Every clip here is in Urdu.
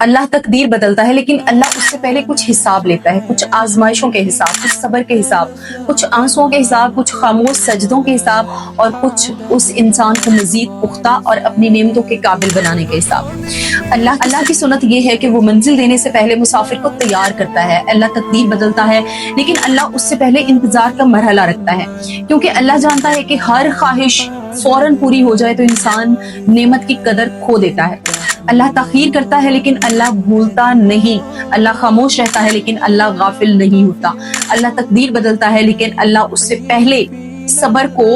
اللہ تقدیر بدلتا ہے لیکن اللہ اس سے پہلے کچھ حساب لیتا ہے، کچھ آزمائشوں کے حساب، کچھ صبر کے حساب، کچھ آنسوؤں کے حساب، کچھ خاموش سجدوں کے حساب، اور کچھ اس انسان کو مزید پختہ اور اپنی نعمتوں کے قابل بنانے کے حساب۔ اللہ کی سنت یہ ہے کہ وہ منزل دینے سے پہلے مسافر کو تیار کرتا ہے۔ اللہ تقدیر بدلتا ہے لیکن اللہ اس سے پہلے انتظار کا مرحلہ رکھتا ہے، کیونکہ اللہ جانتا ہے کہ ہر خواہش فوراً پوری ہو جائے تو انسان نعمت کی قدر کھو دیتا ہے۔ اللہ تاخیر کرتا ہے لیکن اللہ بھولتا نہیں، اللہ خاموش رہتا ہے لیکن اللہ غافل نہیں ہوتا۔ اللہ تقدیر بدلتا ہے لیکن اللہ اس سے پہلے صبر کو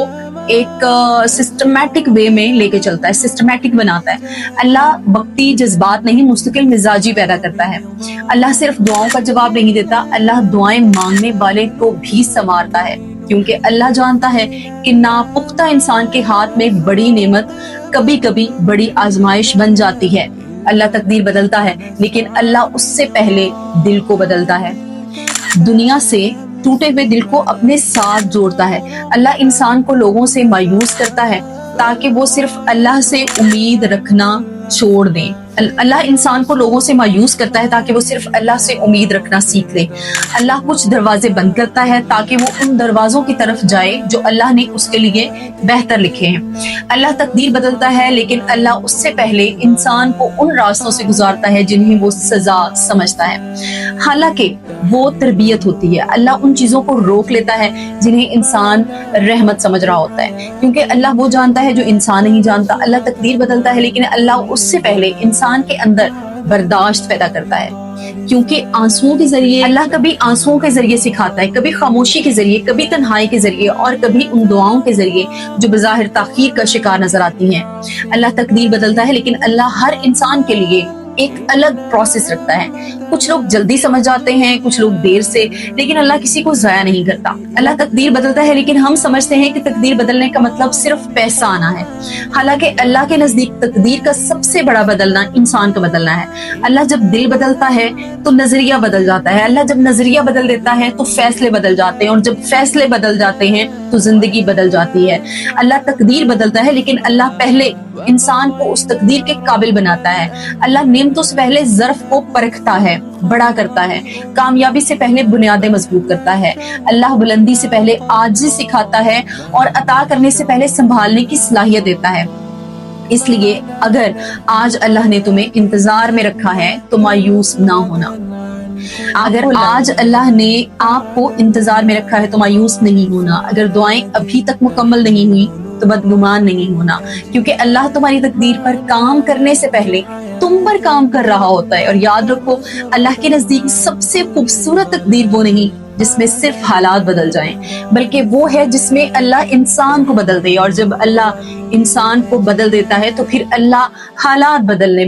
ایک سسٹمیٹک وے میں لے کے چلتا ہے، سسٹمیٹک بناتا ہے۔ اللہ وقتی جذبات نہیں، مستقل مزاجی پیدا کرتا ہے۔ اللہ صرف دعاؤں کا جواب نہیں دیتا، اللہ دعائیں مانگنے والے کو بھی سنوارتا ہے، کیونکہ اللہ جانتا ہے کہ ناپختہ انسان کے ہاتھ میں بڑی نعمت کبھی کبھی بڑی آزمائش بن جاتی ہے۔ اللہ تقدیر بدلتا ہے لیکن اللہ اس سے پہلے دل کو بدلتا ہے، دنیا سے ٹوٹے ہوئے دل کو اپنے ساتھ جوڑتا ہے۔ اللہ انسان کو لوگوں سے مایوس کرتا ہے تاکہ وہ صرف اللہ سے امید رکھنا چھوڑ دیں۔ اللہ انسان کو لوگوں سے مایوس کرتا ہے تاکہ وہ صرف اللہ سے امید رکھنا سیکھ لے۔ اللہ کچھ دروازے بند کرتا ہے تاکہ وہ ان دروازوں کی طرف جائے جو اللہ نے اس کے لیے بہتر لکھے ہیں۔ اللہ تقدیر بدلتا ہے لیکن اللہ اس سے پہلے انسان کو ان راستوں سے گزارتا ہے جنہیں وہ سزا سمجھتا ہے، حالانکہ وہ تربیت ہوتی ہے۔ اللہ ان چیزوں کو روک لیتا ہے جنہیں انسان رحمت سمجھ رہا ہوتا ہے، کیونکہ اللہ وہ جانتا ہے جو انسان نہیں جانتا۔ اللہ تقدیر بدلتا ہے لیکن اللہ اس سے پہلے انسان کے اندر برداشت پیدا کرتا ہے، کیونکہ آنسوؤں کے ذریعے اللہ کبھی آنسوؤں کے ذریعے سکھاتا ہے، کبھی خاموشی کے ذریعے، کبھی تنہائی کے ذریعے، اور کبھی ان دعاؤں کے ذریعے جو بظاہر تاخیر کا شکار نظر آتی ہیں۔ اللہ تقدیر بدلتا ہے لیکن اللہ ہر انسان کے لیے ایک الگ پروسیس رکھتا ہے۔ کچھ لوگ جلدی سمجھ جاتے ہیں، کچھ لوگ دیر سے، لیکن اللہ کسی کو ضائع نہیں کرتا۔ اللہ تقدیر بدلتا ہے لیکن ہم سمجھتے ہیں کہ تقدیر بدلنے کا مطلب صرف پیسہ آنا ہے، حالانکہ اللہ کے نزدیک تقدیر کا سب سے بڑا بدلنا انسان کا بدلنا ہے۔ اللہ جب دل بدلتا ہے تو نظریہ بدل جاتا ہے، اللہ جب نظریہ بدل دیتا ہے تو فیصلے بدل جاتے ہیں، اور جب فیصلے بدل جاتے ہیں تو زندگی بدل جاتی ہے۔ اللہ تقدیر بدلتا ہے لیکن اللہ پہلے انسان کو اس تقدیر کے قابل بناتا ہے۔ اللہ نعمتوں سے پہلے ظرف کو پرکھتا ہے، بڑا کرتا ہے، کامیابی سے پہلے بنیادیں مضبوط کرتا ہے۔ اللہ بلندی سے پہلے عاجزی سکھاتا ہے اور عطا کرنے سے پہلے سنبھالنے کی صلاحیت دیتا ہے۔ اس لیے اگر آج اللہ نے تمہیں انتظار میں رکھا ہے تو مایوس نہ ہونا۔ اگر آج اللہ نے آپ کو انتظار میں رکھا ہے تو مایوس نہیں ہونا۔ اگر دعائیں ابھی تک مکمل نہیں ہوئی تو بدگمان نہیں ہونا، کیونکہ اللہ تمہاری تقدیر پر کام کرنے سے پہلے تم پر کام کر رہا ہوتا ہے۔ اور یاد رکھو، اللہ کے نزدیک سب سے خوبصورت تقدیر وہ نہیں جس میں صرف حالات بدل جائیں، بلکہ وہ ہے جس میں اللہ انسان کو بدل دے، اور جب اللہ انسان کو بدل دیتا ہے تو پھر اللہ حالات بدلنے میں